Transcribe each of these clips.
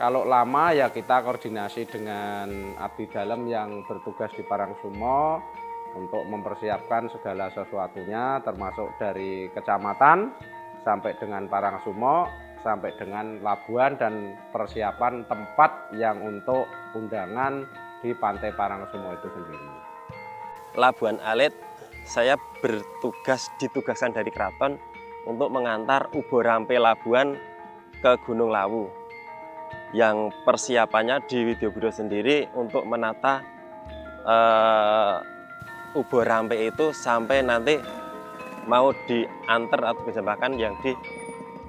Kalau lama ya kita koordinasi dengan abdi dalam yang bertugas di Parangsumo untuk mempersiapkan segala sesuatunya, termasuk dari kecamatan sampai dengan Parangsumo, sampai dengan Labuan dan persiapan tempat yang untuk undangan di Pantai Parangsumo itu sendiri. Labuan Alit, saya ditugaskan dari keraton untuk mengantar Ubo Rampe Labuan ke Gunung Lawu. Yang persiapannya di Widyabudha sendiri untuk menata Ubo Rampe itu sampai nanti mau diantar atau dijembahkan yang di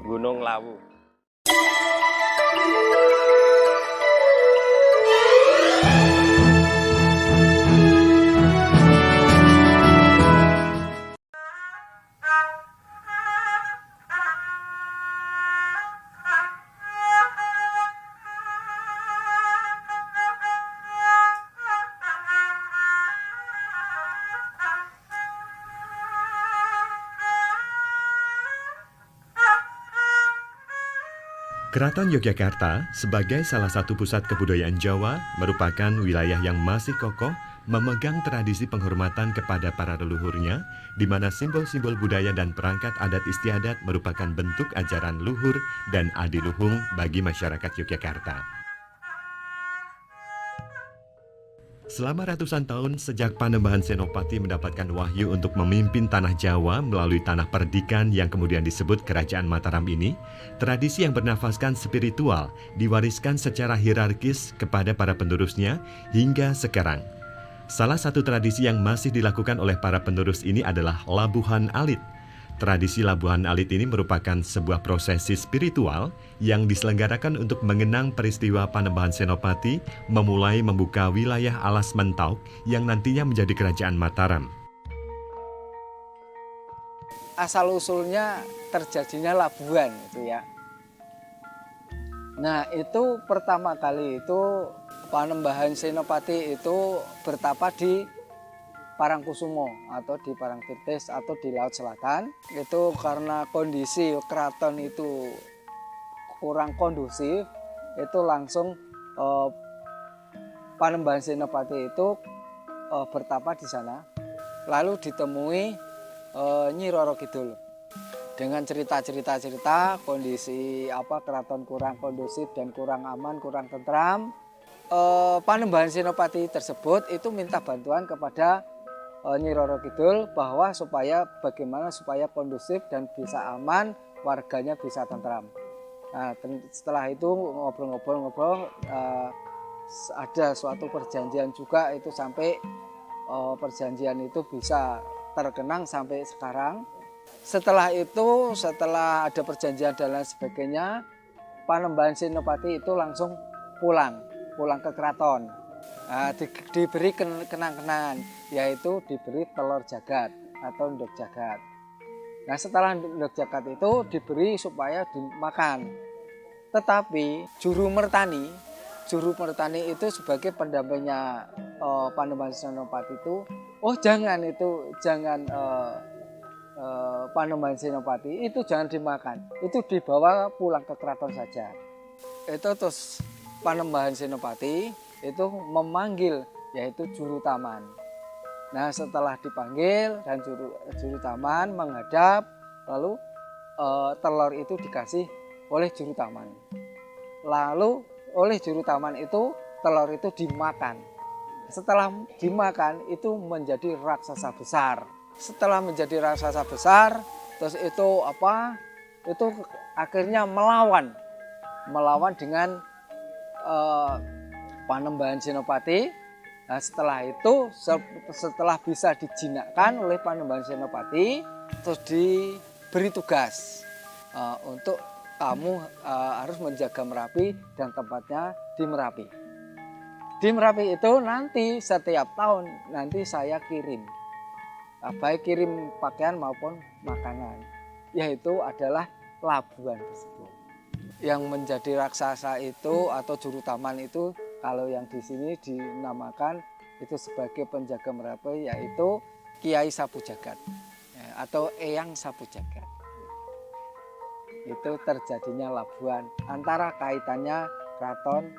Gunung Lawu. Keraton Yogyakarta sebagai salah satu pusat kebudayaan Jawa merupakan wilayah yang masih kokoh memegang tradisi penghormatan kepada para leluhurnya, di mana simbol-simbol budaya dan perangkat adat istiadat merupakan bentuk ajaran luhur dan adiluhung bagi masyarakat Yogyakarta. Selama ratusan tahun sejak Panembahan Senopati mendapatkan wahyu untuk memimpin tanah Jawa melalui tanah perdikan yang kemudian disebut Kerajaan Mataram ini, tradisi yang bernafaskan spiritual diwariskan secara hierarkis kepada para penerusnya hingga sekarang. Salah satu tradisi yang masih dilakukan oleh para penerus ini adalah Labuhan Alit. Tradisi Labuhan Alit ini merupakan sebuah prosesi spiritual yang diselenggarakan untuk mengenang peristiwa Panembahan Senopati memulai membuka wilayah alas Mentauk yang nantinya menjadi Kerajaan Mataram. Asal-usulnya terjadinya Labuhan itu ya. Nah itu pertama kali itu Panembahan Senopati itu bertapa di Parangkusumo atau di Parangtritis atau di Laut Selatan. Itu karena kondisi keraton itu kurang kondusif, itu langsung Panembahan Senopati itu bertapa di sana. Lalu ditemui Nyi Roro Kidul dengan cerita kondisi keraton kurang kondusif dan kurang aman, kurang tentram. Panembahan Senopati tersebut itu minta bantuan kepada Nyi Roro Kidul bahwa bagaimana supaya kondusif dan bisa aman, warganya bisa tentram. Nah, setelah itu ngobrol-ngobrol ada suatu perjanjian juga itu sampai perjanjian itu bisa terkenang sampai sekarang. Setelah itu, setelah ada perjanjian dan lain sebagainya, Panembahan Senopati itu langsung pulang ke keraton. Nah, diberi kenang-kenangan, yaitu diberi telur jagat atau ndok jagat. Nah setelah ndok jagat itu diberi supaya dimakan. Tetapi juru mertani itu sebagai pendampingnya Panembahan Senopati itu, jangan Panembahan Senopati itu jangan dimakan, itu dibawa pulang ke keraton saja. Itu terus Panembahan Senopati itu memanggil yaitu juru taman. Nah setelah dipanggil dan juru taman menghadap, lalu telur itu dikasih oleh juru taman. Lalu oleh juru taman itu telur itu dimakan. Setelah dimakan itu menjadi raksasa besar. Setelah menjadi raksasa besar, terus itu akhirnya melawan dengan Panembahan Senopati. Nah, setelah itu setelah bisa dijinakkan oleh Panembahan Senopati, terus diberi tugas untuk kamu harus menjaga Merapi dan tempatnya di Merapi. Di Merapi itu nanti setiap tahun nanti saya kirim, baik kirim pakaian maupun makanan, yaitu adalah labuan tersebut. Yang menjadi raksasa itu atau juru taman itu, kalau yang di sini dinamakan itu sebagai penjaga Merapi, yaitu Kiai Sapu Jagat atau Eyang Sapu Jagat. Itu terjadinya Labuhan, antara kaitannya Keraton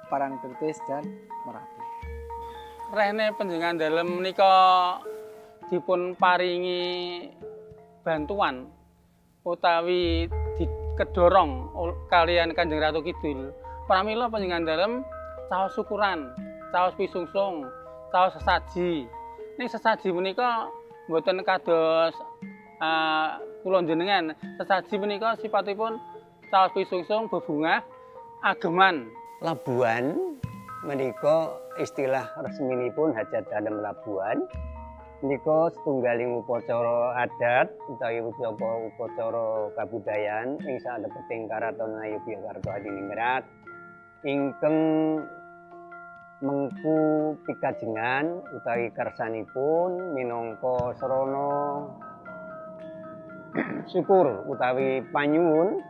Parangtritis dan Merapi. Rene panjenengan dalem menika dipun paringi bantuan utawi dikedorong kalian Kanjeng Ratu Kidul. Pramila panjenengan dalem caos syukuran, caos pisungsung, caos sesaji. Ning sesaji menika mboten kados kula jenengan. Sesaji menika sipatipun caos pisungsung bebungah ageman. Labuhan menika istilah resminipun hajat dalem labuhan. Menika setunggaling upacara adat utawi upacara kabudayaan ing salebeting Karaton Ngayogyakarta Hadiningrat ingkang mengku pikajengan utawi kersanipun minangka sarana syukur utawi panuwun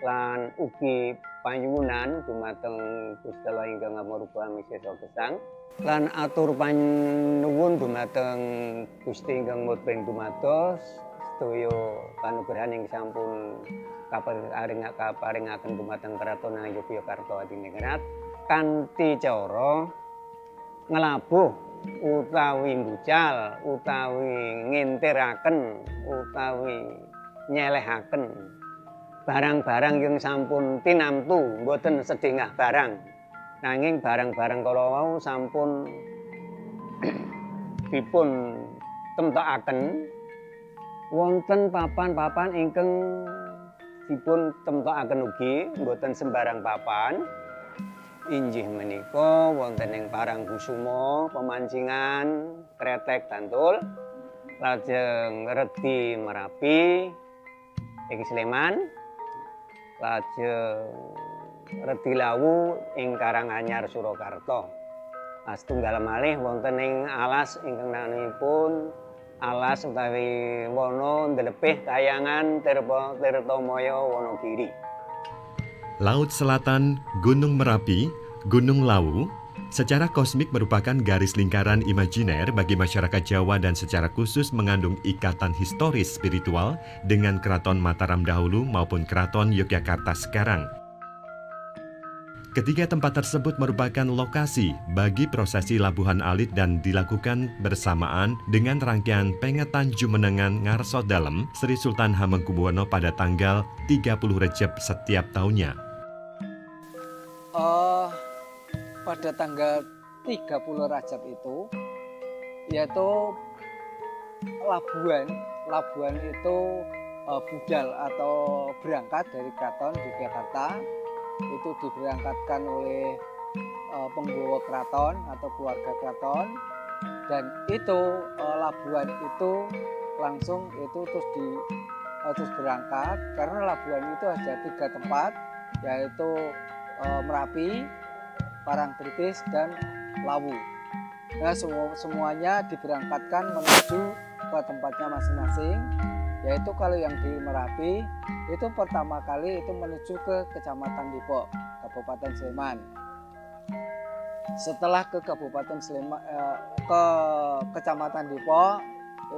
lan ugi panyuwunan dumateng Gusti Allah ingkang Maharupa Misesa Gesang lan atur panuwun dumateng Gusti ingkang Murping dumados sedaya kanugrahan ing sampun kaparingaken dumateng Keraton Ngayogyakarta Hadiningrat kanthi cara nglabuh utawi mbucal utawi ngintiraken utawi nyelehaken barang-barang yang sampun tinamtu mboten sedengah barang nanging barang-barang kala wau sampun dipun temtokaken wonten papan-papan ingkang dipun temtokaken ugi mboten sembarang papan inggih menika wonten ing Parangkusuma Pemancingan Kretek Bantul lajeng Redi Merapi ing Sleman lajeng Redi Lawu ing Karanganyar Surakarta. Setunggal malih wonten ing alas ingkang namanipun alas utawi wana Ndelepih Kayangan Tirtamaya Wonogiri. Laut Selatan, Gunung Merapi, Gunung Lawu, secara kosmik merupakan garis lingkaran imajiner bagi masyarakat Jawa dan secara khusus mengandung ikatan historis spiritual dengan Keraton Mataram dahulu maupun Keraton Yogyakarta sekarang. Ketiga tempat tersebut merupakan lokasi bagi prosesi Labuhan Alit dan dilakukan bersamaan dengan rangkaian pengetan Jumenengan Ngarso Dalem Sri Sultan Hamengkubuwono pada tanggal 30 Recep setiap tahunnya. Pada tanggal 30 Rajab itu yaitu Labuhan itu budal atau berangkat dari Keraton Yogyakarta itu diberangkatkan oleh penggawa keraton atau keluarga keraton dan itu Labuhan itu langsung itu terus berangkat karena Labuhan itu ada 3 tempat yaitu Merapi, Parangtritis dan Lawu. Nah, semuanya diberangkatkan menuju ke tempatnya masing-masing. Yaitu kalau yang di Merapi itu pertama kali itu menuju ke Kecamatan Dipok, Kabupaten Sleman. Setelah ke Kabupaten Sleman, ke Kecamatan Dipok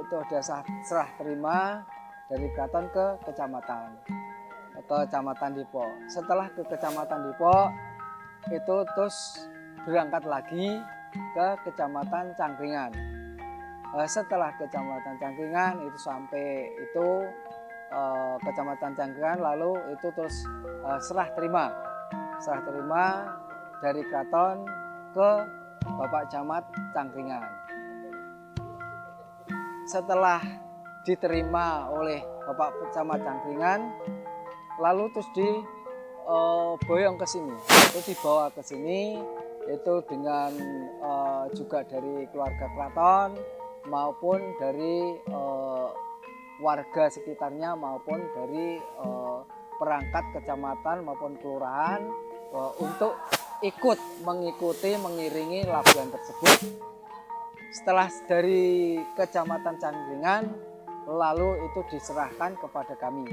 itu ada serah terima dari keraton ke Kecamatan Dipok. Setelah ke Kecamatan Dipok itu terus berangkat lagi ke Kecamatan Cangkringan. Setelah Kecamatan Cangkringan itu sampai itu Kecamatan Cangkringan lalu itu terus serah terima dari keraton ke Bapak Camat Cangkringan. Setelah diterima oleh Bapak Camat Cangkringan lalu terus boyong ke sini, itu dibawa ke sini itu dengan juga dari keluarga keraton maupun dari warga sekitarnya maupun dari perangkat kecamatan maupun kelurahan untuk mengiringi labuhan tersebut. Setelah dari Kecamatan Cangkringan lalu itu diserahkan kepada kami,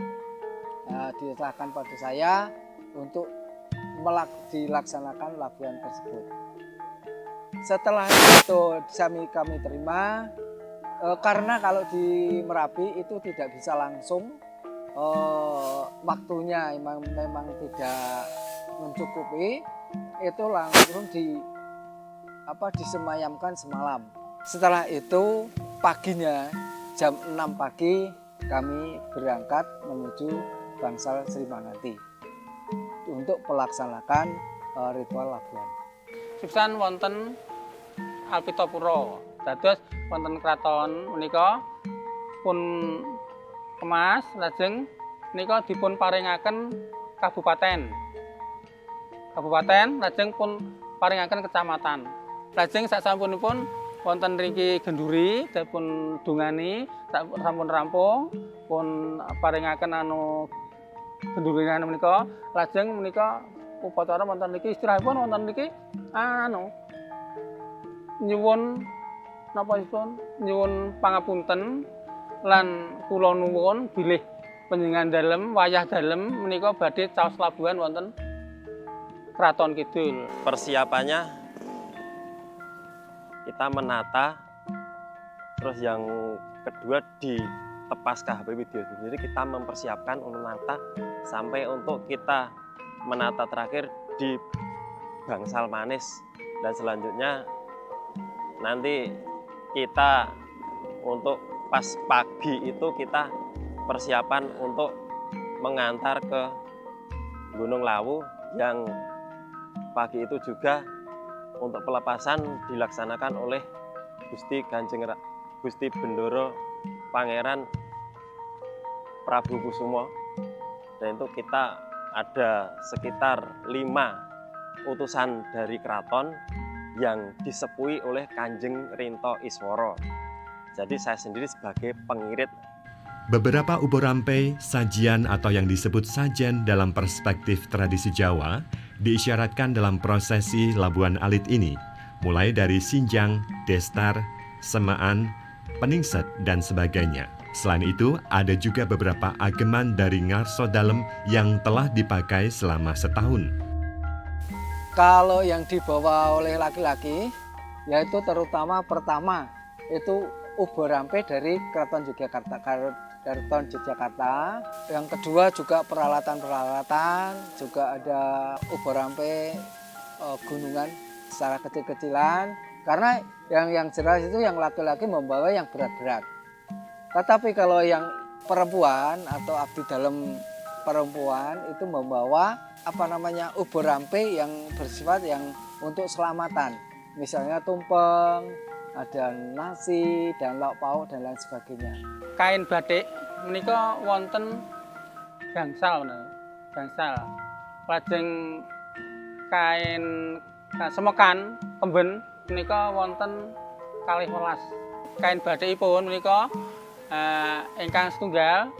diserahkan pada saya untuk dilaksanakan labuhan tersebut. Setelah itu kami terima karena kalau di Merapi itu tidak bisa langsung waktunya memang tidak mencukupi, itu langsung disemayamkan semalam. Setelah itu paginya jam 6 pagi kami berangkat menuju Bangsal Sri Manganti untuk melaksanakan ritual labuhan. Suksan wonten Alpitapura. Dados wonten kraton menika pun kemas lajeng menika dipun paringaken kabupaten. Lajeng pun paringaken kecamatan. Lajeng sasampunipun wonten nriki Genduri dipun dungani sampun rampung pun paringaken gendurinan menika. Lajeng menika upacara wonten niki istirahipun wonten niki nyuwun nyuwun pangapunten lan kula nuwun bilih panjenengan dalem wayah dalem menika badhe caos labuhan wonten Kraton Kidul. Persiapannya kita menata, terus yang kedua di Tepaskah HP Widya sendiri kita mempersiapkan untuk menata sampai untuk kita menata terakhir di Bangsal Manis, dan selanjutnya nanti kita untuk pas pagi itu kita persiapan untuk mengantar ke Gunung Lawu, yang pagi itu juga untuk pelepasan dilaksanakan oleh Gusti Bendoro Pangeran Prabu Kusumo, dan itu kita ada sekitar 5 utusan dari keraton yang disepui oleh Kanjeng Rinto Iswara. Jadi saya sendiri sebagai pengirit. Beberapa uborampe, sajian atau yang disebut sajen dalam perspektif tradisi Jawa, diisyaratkan dalam prosesi Labuhan Alit ini, mulai dari sinjang, destar, semaan, peningset, dan sebagainya. Selain itu, ada juga beberapa ageman dari ngarso dalem yang telah dipakai selama setahun. Kalau yang dibawa oleh laki-laki, yaitu terutama pertama, itu uborampe dari Keraton Yogyakarta. Yang kedua juga peralatan-peralatan, juga ada uborampe gunungan secara kecil-kecilan. Karena yang jelas itu yang laki-laki membawa yang berat-berat. Tetapi kalau yang perempuan atau abdi dalam perempuan itu membawa uborampe yang bersifat yang untuk selamatan. Misalnya tumpeng, ada nasi dan lauk pauk dan lain sebagainya. Kain batik menika wonten gangsal. Lajeng kain semekan kemben menika wonten 12. Kain batikipun menika ingkang setunggal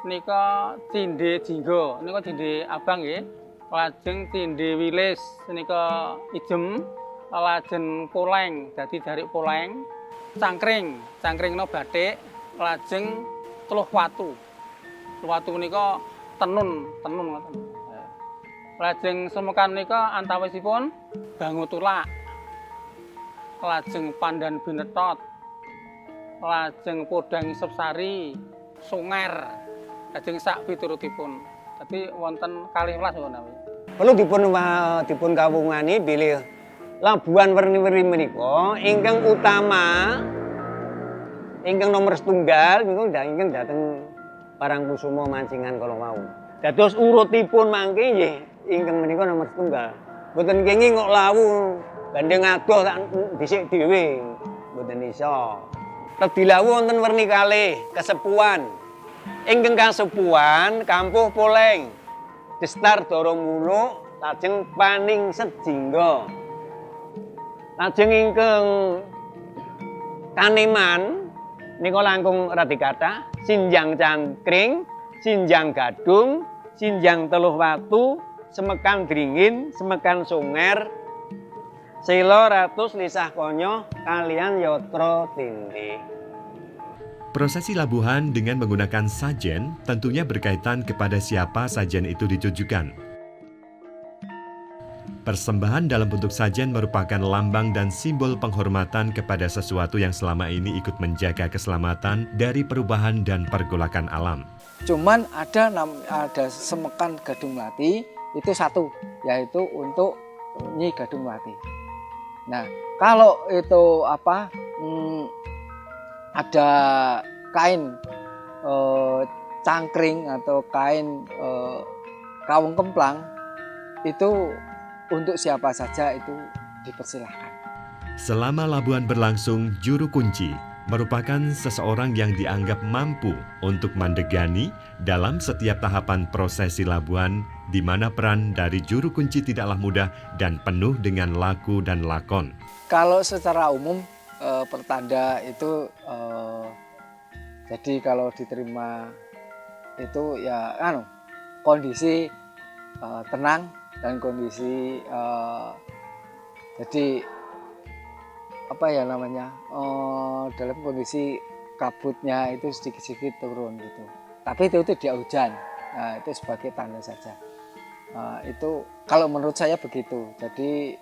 menika cindhe jingga, menika cindhe abang nggih. Lajeng cindhe wilis menika ijem, lajeng poleng dadi darik poleng, cangkring no batik, lajeng teluh watu. Teluh watu menika tenun ngoten. Lajeng semekan menika antawisipun bangu tulak. Lajeng pandan binetot. Lajeng podang isep sari, sunger, lajeng sak piturutipun. Dadi wonten 12 menawi. Perlu dipun kawungani bilih labuhan werni-werni menika ingkang utama, ingkang nomor setunggal niku ingkang dhateng Parangkusumo Mancingan kala wau. Dados urutipun mangke nggih ingkang menika nomor setunggal. Mboten kenging kok lawu gandeng adoh tak dhisik dhewe. Mboten iso. Tedi lawu wonten werni kalih kasepuhan. Ingkang kasepuhan kampuh poleng. Destar Dara Muluk lajeng Paningset Jingga. Lajeng ingkang Kaneman nika langkung radi kathah, sinjang cangkring, sinjang gadung, sinjang teluh watu, semekan dringin, semekan sunger, sela ratus lisah konyo kalian yatra tindih. Prosesi labuhan dengan menggunakan sajen tentunya berkaitan kepada siapa sajen itu ditujukan. Persembahan dalam bentuk sajen merupakan lambang dan simbol penghormatan kepada sesuatu yang selama ini ikut menjaga keselamatan dari perubahan dan pergolakan alam. Cuman ada semekan Gadung Melati itu satu, yaitu untuk Nyi Gadung Melati. Nah, kalau itu ada kain cangkring atau kain kawung kemplang, itu untuk siapa saja itu dipersilahkan. Selama labuhan berlangsung, juru kunci merupakan seseorang yang dianggap mampu untuk mendegani dalam setiap tahapan prosesi labuhan, di mana peran dari juru kunci tidaklah mudah dan penuh dengan laku dan lakon. Kalau secara umum pertanda itu jadi kalau diterima itu ya kondisi tenang dan kondisi jadi dalam kondisi kabutnya itu sedikit-sedikit turun gitu. Tapi itu tidak hujan. Nah, itu sebagai tanda saja. Itu kalau menurut saya begitu. Jadi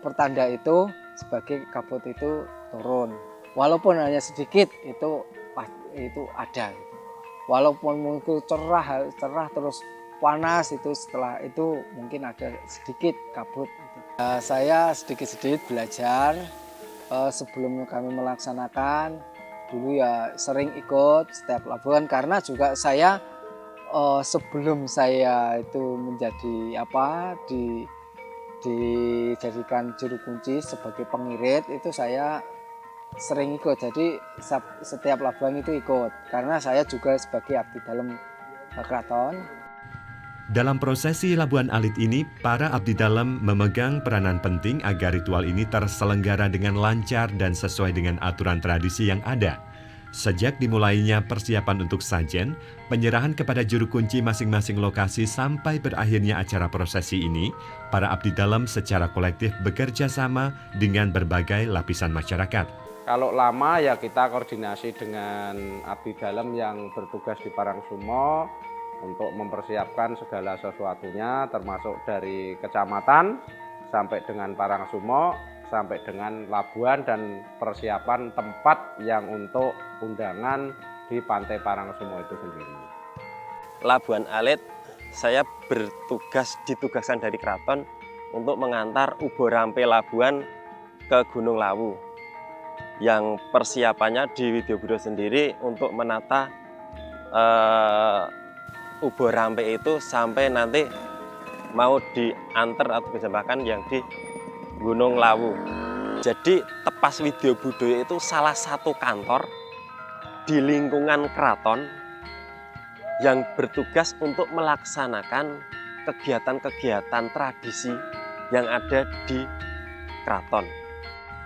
pertanda itu sebagai kabut itu turun. Walaupun hanya sedikit itu ada. Gitu. Walaupun mungkin cerah terus panas itu setelah itu mungkin ada sedikit kabut. Saya sedikit-sedikit belajar sebelum kami melaksanakan dulu ya sering ikut setiap labuhan karena juga saya sebelum saya itu menjadi dijadikan juru kunci sebagai pengirit itu saya sering ikut. Jadi setiap labuhan itu ikut karena saya juga sebagai abdi dalam keraton. Dalam prosesi Labuhan Alit ini, para abdi dalam memegang peranan penting agar ritual ini terselenggara dengan lancar dan sesuai dengan aturan tradisi yang ada. Sejak dimulainya persiapan untuk sajen, penyerahan kepada juru kunci masing-masing lokasi sampai berakhirnya acara prosesi ini, para abdi dalam secara kolektif bekerja sama dengan berbagai lapisan masyarakat. Kalau lama ya kita koordinasi dengan abdi dalam yang bertugas di Parangsumo untuk mempersiapkan segala sesuatunya, termasuk dari kecamatan sampai dengan Parangsumo, sampai dengan labuhan dan persiapan tempat yang untuk undangan di Pantai Parangsumo itu sendiri. Labuhan Alit, saya ditugaskan dari keraton untuk mengantar Ubo Rampe Labuhan ke Gunung Lawu. Yang persiapannya di Widya sendiri untuk menata Ubo Rampe itu sampai nanti mau diantar atau dijembahkan yang di Gunung Lawu. Jadi Tepas Widya Budaya itu salah satu kantor di lingkungan keraton yang bertugas untuk melaksanakan kegiatan-kegiatan tradisi yang ada di keraton.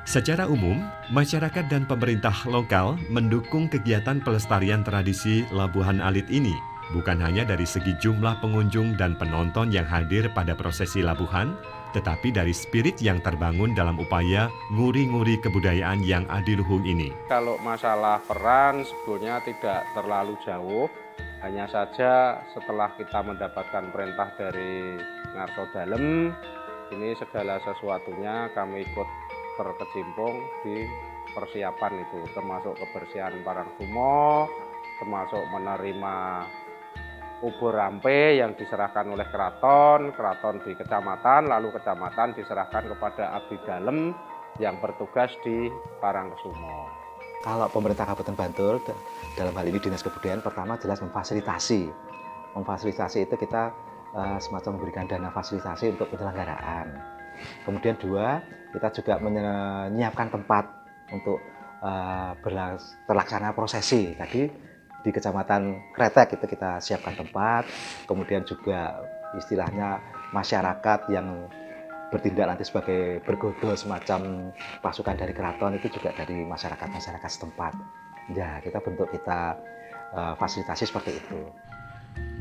Secara umum, masyarakat dan pemerintah lokal mendukung kegiatan pelestarian tradisi Labuhan Alit ini. Bukan hanya dari segi jumlah pengunjung dan penonton yang hadir pada prosesi labuhan, tetapi dari spirit yang terbangun dalam upaya nguri-nguri kebudayaan yang adiluhung ini. Kalau masalah peran sebetulnya tidak terlalu jauh, hanya saja setelah kita mendapatkan perintah dari Ngarso Dalem, ini segala sesuatunya kami ikut berkecimpung di persiapan itu, termasuk kebersihan Parangsumo, termasuk menerima Ubo Rampe yang diserahkan oleh keraton di kecamatan, lalu kecamatan diserahkan kepada abdi dalem yang bertugas di Parangsumo. Kalau pemerintah Kabupaten Bantul, dalam hal ini Dinas Kebudayaan, pertama jelas memfasilitasi. Memfasilitasi itu kita semacam memberikan dana fasilitasi untuk penyelenggaraan. Kemudian dua, kita juga menyiapkan tempat untuk terlaksana prosesi. Tadi di Kecamatan Kretek itu kita siapkan tempat, kemudian juga istilahnya masyarakat yang bertindak nanti sebagai bergodo semacam pasukan dari keraton itu juga dari masyarakat setempat. Ya, kita fasilitasi seperti itu.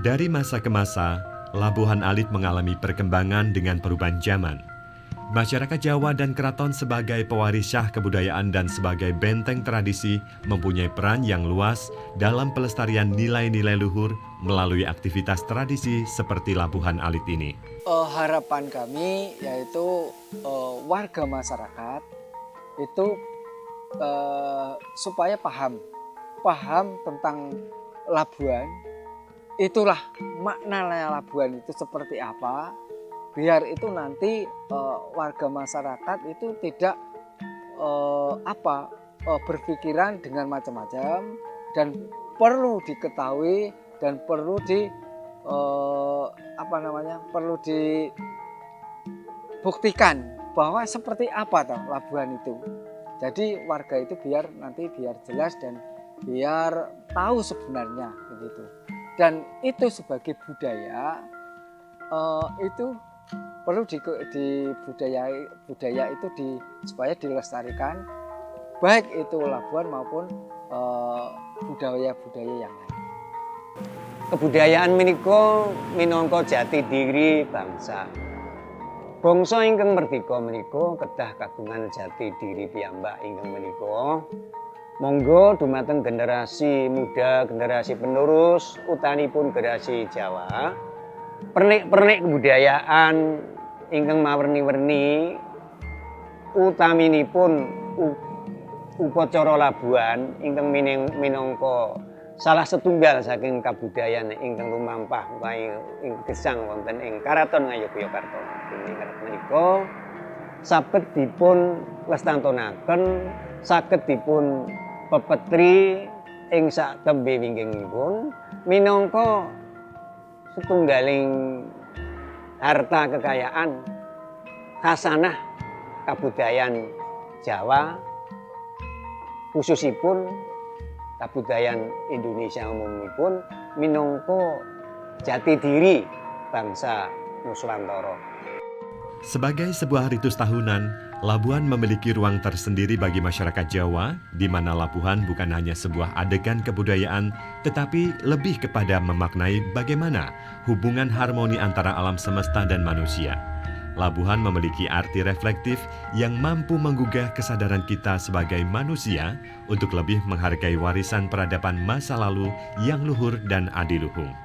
Dari masa ke masa, Labuhan Alit mengalami perkembangan dengan perubahan zaman. Masyarakat Jawa dan keraton sebagai pewaris syah kebudayaan dan sebagai benteng tradisi mempunyai peran yang luas dalam pelestarian nilai-nilai luhur melalui aktivitas tradisi seperti Labuhan Alit ini. Harapan kami yaitu warga masyarakat itu supaya paham tentang Labuhan, itulah makna Labuhan itu seperti apa, biar itu nanti warga masyarakat itu tidak berpikiran dengan macam-macam, dan perlu diketahui dan perlu perlu dibuktikan bahwa seperti apa toh Labuhan itu. Jadi warga itu biar jelas dan biar tahu sebenarnya begitu. Dan itu sebagai budaya itu perlu budaya itu supaya dilestarikan, baik itu Labuhan maupun budaya-budaya yang lain. Kebudayaan menika minangka jati diri bangsa. Bangsa ingkang merdeka menika kedah kagungan jati diri piyambak ingkang menika. Monggo dumateng generasi muda, generasi penerus utanipun generasi Jawa, pernik-pernik kebudayaan ingkang mawerni-werni utaminipun upacara Labuhan ingkang minangka salah setunggal saking kabudayaan ingkang lumampah ing gesang wonten ing Karaton Ngayogyakarta. Ingkang menika saged dipun lestantunaken, saged dipun pepetri ing sak tembe winggingipun minangka setunggaling harta kekayaan khasanah kabudayaan Jawa, khususipun kabudayaan Indonesia umumipun minangka jati diri bangsa Nuswantara. Sebagai sebuah ritus tahunan, Labuhan memiliki ruang tersendiri bagi masyarakat Jawa, di mana Labuhan bukan hanya sebuah adegan kebudayaan, tetapi lebih kepada memaknai bagaimana hubungan harmoni antara alam semesta dan manusia. Labuhan memiliki arti reflektif yang mampu menggugah kesadaran kita sebagai manusia untuk lebih menghargai warisan peradaban masa lalu yang luhur dan adiluhung.